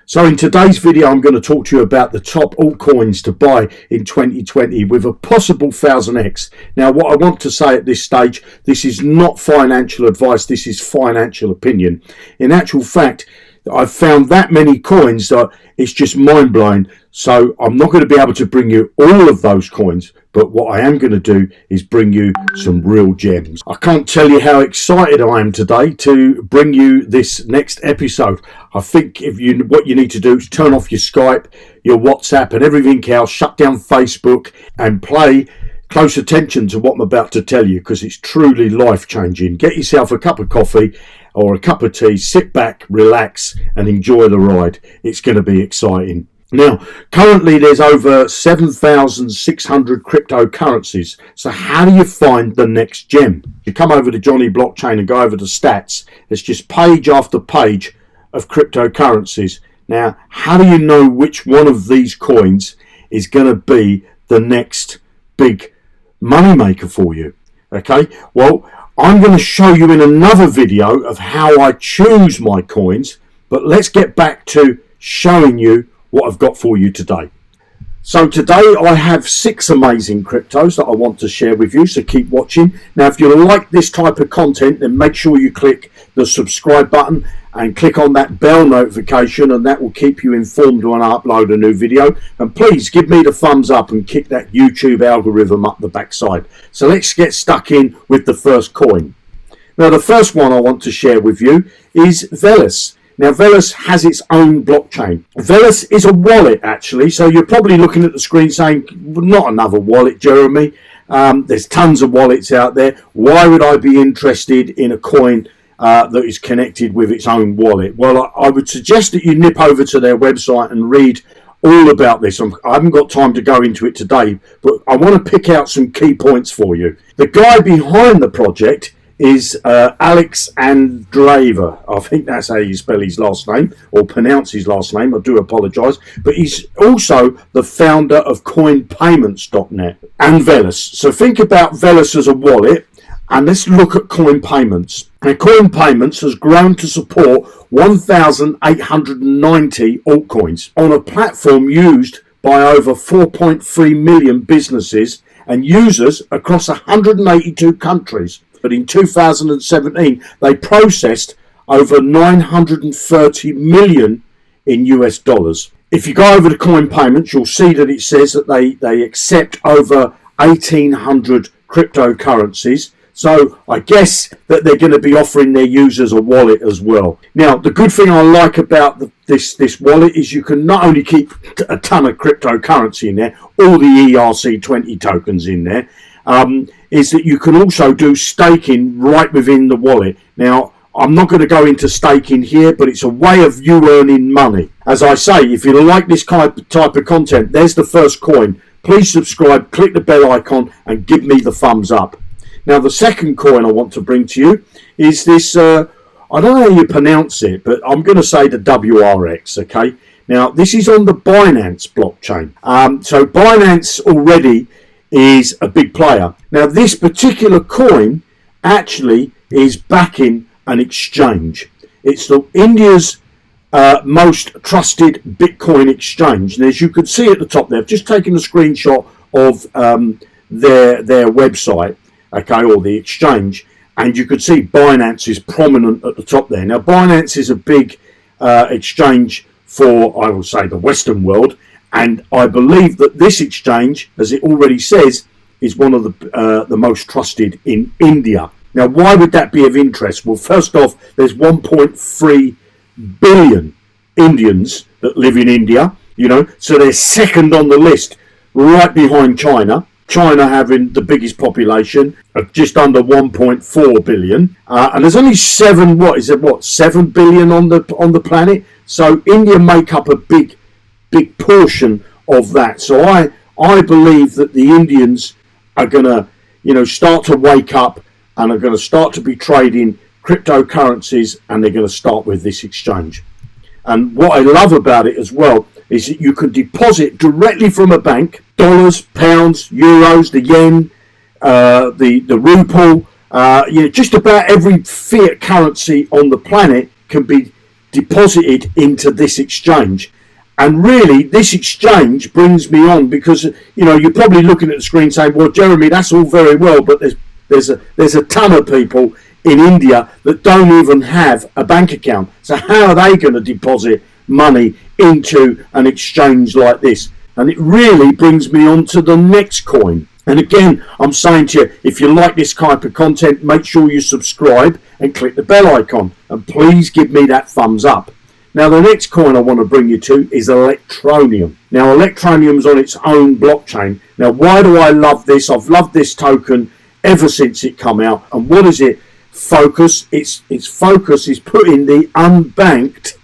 So in today's video, I'm going to talk to you about the top altcoins to buy in 2020 with a possible 1000x. Now, what I want to say at this stage, this is not financial advice, this is financial opinion. In actual fact, I've found that many coins that it's just mind-blowing. So I'm not going to be able to bring you all of those coins, but what I am going to do is bring you some real gems. I can't tell you how excited I am today to bring you this next episode. I think what you need to do is turn off your Skype, your WhatsApp and everything else, shut down Facebook and play close attention to what I'm about to tell you, because it's truly life-changing. Get yourself a cup of coffee or a cup of tea, sit back, relax and enjoy the ride. It's going to be exciting. Now, currently there's over 7,600 cryptocurrencies. So how do you find the next gem? You come over to Jonny Blockchain and go over to stats. It's just page after page of cryptocurrencies. Now, how do you know which one of these coins is going to be the next big money maker for you? Okay, well, I'm going to show you in another video of how I choose my coins, but let's get back to showing you what I've got for you today. So today I have 6 amazing cryptos that I want to share with you, so keep watching. Now, if you like this type of content, then make sure you click the subscribe button and click on that bell notification, and that will keep you informed when I upload a new video. And please give me the thumbs up and kick that YouTube algorithm up the backside. So let's get stuck in with the first coin. Now, the first one I want to share with you is Veles. Now, Veles has its own blockchain. Veles is a wallet, actually. So you're probably looking at the screen saying, not another wallet, Jeremy. There's tons of wallets out there. Why would I be interested in a coin that is connected with its own wallet? Well, I would suggest that you nip over to their website and read all about this. I haven't got time to go into it today, but I want to pick out some key points for you. The guy behind the project is Alex Andreeva. I think that's how you spell his last name or pronounce his last name. I do apologise. But he's also the founder of coinpayments.net and Veles. So think about Veles as a wallet, and let's look at coin payments. Now, coin payments has grown to support 1,890 altcoins on a platform used by over 4.3 million businesses and users across 182 countries. But in 2017, they processed over 930 million in US dollars. If you go over to coin payments, you'll see that it says that they accept over 1,800 cryptocurrencies. So I guess that they're going to be offering their users a wallet as well. Now, the good thing I like about this wallet is you can not only keep a ton of cryptocurrency in there, all the ERC20 tokens in there, is that you can also do staking right within the wallet. Now, I'm not going to go into staking here, but it's a way of you earning money. As I say, if you like this type of content, there's the first coin. Please subscribe, click the bell icon, and give me the thumbs up. Now, the second coin I want to bring to you is this, I don't know how you pronounce it, but I'm going to say the WazirX, okay? Now, this is on the Binance blockchain. So Binance already is a big player. Now, this particular coin actually is backing an exchange. It's India's most trusted Bitcoin exchange. And as you can see at the top there, I've just taken a screenshot of their website, okay, or the exchange, and you can see Binance is prominent at the top there. Now, Binance is a big exchange for, I will say, the Western world, and I believe that this exchange, as it already says, is one of the most trusted in India. Now, why would that be of interest? Well, first off, there's 1.3 billion Indians that live in India, you know, so they're second on the list, right behind China. China having the biggest population of just under 1.4 billion, and there's only 7 billion on the planet. So India make up a big portion of that. So I believe that the Indians are going to, you know, start to wake up and are going to start to be trading cryptocurrencies, and they're going to start with this exchange. And what I love about it as well is that you can deposit directly from a bank, dollars, pounds, euros, the yen, the ruble, just about every fiat currency on the planet can be deposited into this exchange. And really, this exchange brings me on because, you know, you're probably looking at the screen saying, well, Jeremy, that's all very well, but there's a ton of people in India that don't even have a bank account. So how are they going to deposit money into an exchange like this? And it really brings me on to the next coin. And again, I'm saying to you, if you like this type of content, make sure you subscribe and click the bell icon. And please give me that thumbs up. Now, the next coin I want to bring you to is Electroneum. Now, Electroneum's on its own blockchain. Now, why do I love this? I've loved this token ever since it come out. And what is it? Focus. Its focus is putting the unbanked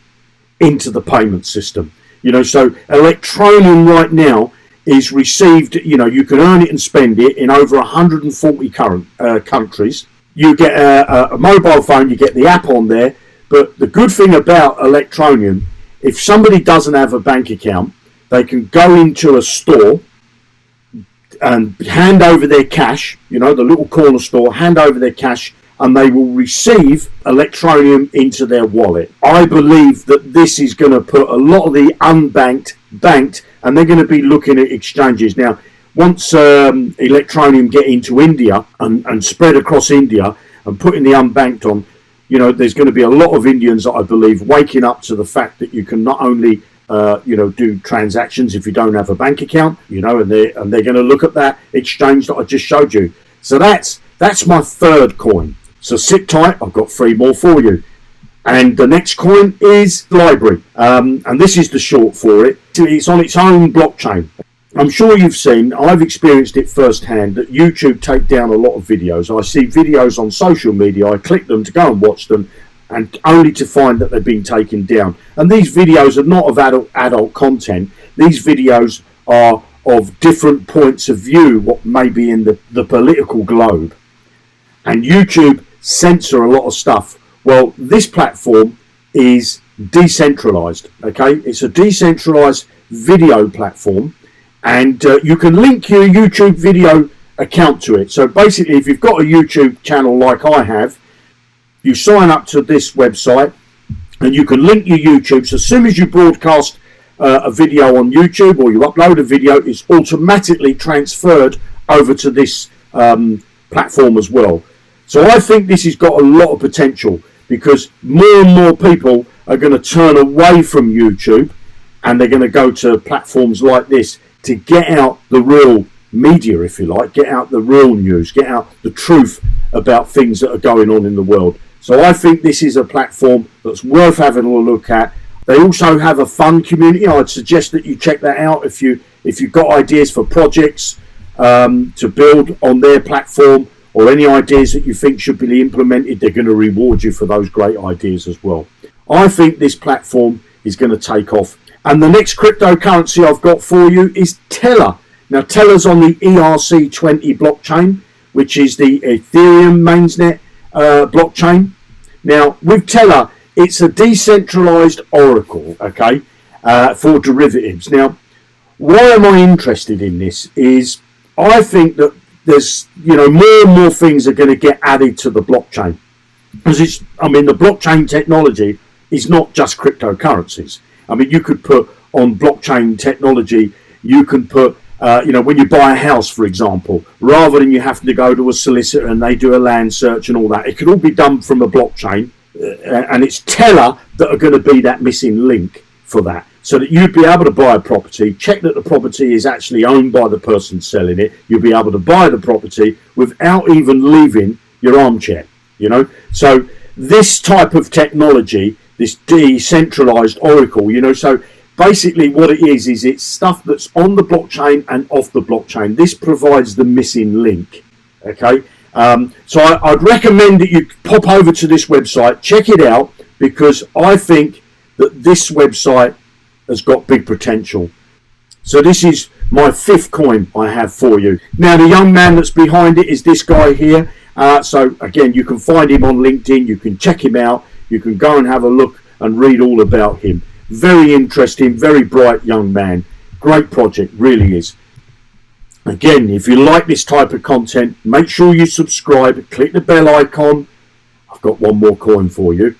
into the payment system. You know, so Electroneum right now is received, you know, you can earn it and spend it in over 140 countries. You get a mobile phone, you get the app on there. But the good thing about Electroneum, if somebody doesn't have a bank account, they can go into a store and hand over their cash, you know, the little corner store, hand over their cash, and they will receive Electroneum into their wallet. I believe that this is going to put a lot of the unbanked banked, and they're going to be looking at exchanges. Now, once Electroneum get into India and spread across India and putting the unbanked on, you know, there's going to be a lot of Indians, I believe, waking up to the fact that you can not only, you know, do transactions if you don't have a bank account, you know, and they're going to look at that exchange that I just showed you. So that's my third coin. So sit tight, I've got 3 more for you. And the next coin is Library, and this is the short for it. It's on its own blockchain. I'm sure you've seen, I've experienced it firsthand, that YouTube take down a lot of videos. I see videos on social media, I click them to go and watch them, and only to find that they've been taken down. And these videos are not of adult content. These videos are of different points of view, what may be in the political globe. And YouTube censor a lot of stuff. Well, this platform is decentralized, okay? It's a decentralized video platform. And you can link your YouTube video account to it. So basically, if you've got a YouTube channel like I have, you sign up to this website and you can link your YouTube. So as soon as you broadcast a video on YouTube or you upload a video, it's automatically transferred over to this platform as well. So I think this has got a lot of potential because more and more people are going to turn away from YouTube and they're going to go to platforms like this to get out the real media, if you like, get out the real news, get out the truth about things that are going on in the world. So I think this is a platform that's worth having a look at. They also have a fun community. I'd suggest that you check that out if you've got ideas for projects to build on their platform or any ideas that you think should be implemented. They're going to reward you for those great ideas as well. I think this platform is going to take off. And the next cryptocurrency I've got for you is Tether. Now, Tether's on the ERC20 blockchain, which is the Ethereum mainnet blockchain. Now, with Tether, it's a decentralized oracle, okay, for derivatives. Now, why am I interested in this is I think that there's, you know, more and more things are going to get added to the blockchain. Because the blockchain technology is not just cryptocurrencies. I mean, you could put on blockchain technology, you can put, when you buy a house, for example, rather than you having to go to a solicitor and they do a land search and all that, it can all be done from a blockchain. And it's Tether that are going to be that missing link for that. So that you'd be able to buy a property, check that the property is actually owned by the person selling it. You'll be able to buy the property without even leaving your armchair, you know. So this type of technology, this decentralized oracle, you know, so basically what it is it's stuff that's on the blockchain and off the blockchain. This provides the missing link, okay? So I'd recommend that you pop over to this website, check it out, because I think that this website has got big potential. So this is my 5th coin I have for you. Now, the young man that's behind it is this guy here. So again, you can find him on LinkedIn, you can check him out, you can go and have a look and read all about him. Very interesting, very bright young man. Great project, really is. Again, if you like this type of content, make sure you subscribe, click the bell icon. I've got one more coin for you.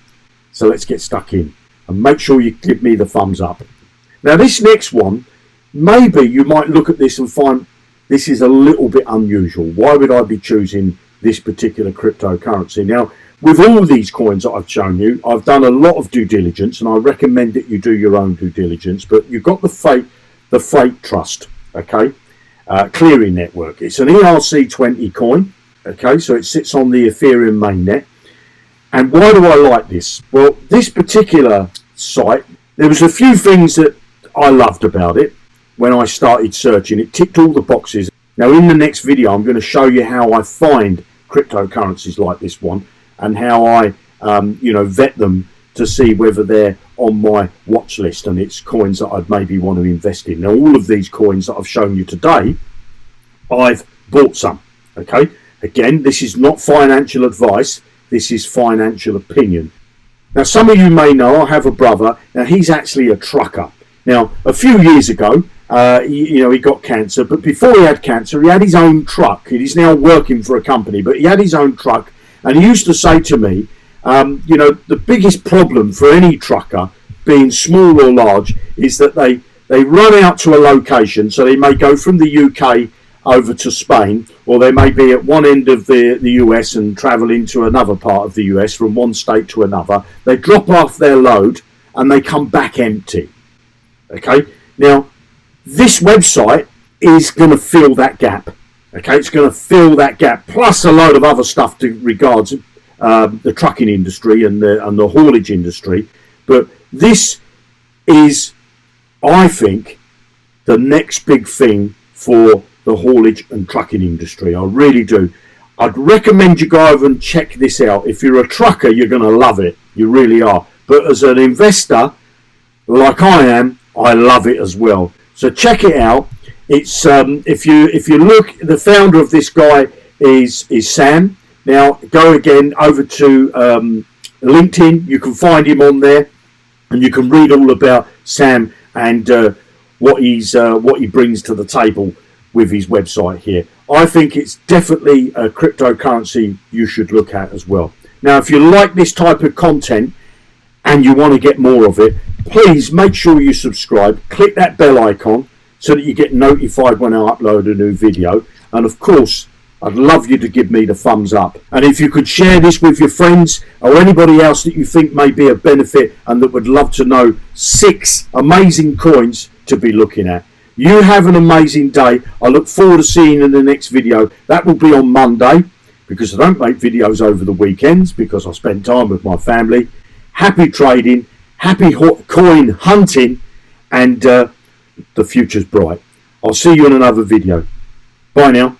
So let's get stuck in. and make sure you give me the thumbs up. Now this next one, maybe you might look at this and find this is a little bit unusual. Why would I be choosing this particular cryptocurrency? Now, with all these coins that I've shown you, I've done a lot of due diligence, and I recommend that you do your own due diligence. But you've got the Freight Trust, okay, clearing network. It's an ERC20 coin, okay, so it sits on the Ethereum mainnet. And why do I like this? Well, this particular site, there was a few things that I loved about it. When I started searching, it ticked all the boxes. Now in the next video, I'm going to show you how I find cryptocurrencies like this one, and how I vet them to see whether they're on my watch list and it's coins that I'd maybe want to invest in. Now all of these coins that I've shown you today, I've bought some, okay? Again, this is not financial advice, this is financial opinion. Now some of you may know I have a brother. Now he's actually a trucker. Now a few years ago, he got cancer, but before he had cancer, he had his own truck. He's now working for a company, but he had his own truck, and he used to say to me, the biggest problem for any trucker, being small or large, is that they run out to a location. So they may go from the UK over to Spain, or they may be at one end of the US and travel into another part of the US from one state to another. They drop off their load and they come back empty. Okay, now this website is going to fill that gap. Okay, it's going to fill that gap, plus a load of other stuff to regards the trucking industry and the haulage industry. But this is, I think, the next big thing for the haulage and trucking industry. I really do. I'd recommend you go over and check this out. If you're a trucker, you're going to love it. You really are. But as an investor, like I am, I love it as well. So check it out. It's if you look, the founder of this guy is Sam. Now go again over to LinkedIn. You can find him on there, and you can read all about Sam and what he brings to the table with his website here. I think it's definitely a cryptocurrency you should look at as well. Now, if you like this type of content and you want to get more of it, please make sure you subscribe. Click that bell icon so that you get notified when I upload a new video. And of course, I'd love you to give me the thumbs up. And if you could share this with your friends or anybody else that you think may be of benefit and that would love to know 6 amazing coins to be looking at. You have an amazing day. I look forward to seeing you in the next video. That will be on Monday, because I don't make videos over the weekends because I spend time with my family. Happy trading, happy coin hunting, and the future's bright. I'll see you in another video. Bye now.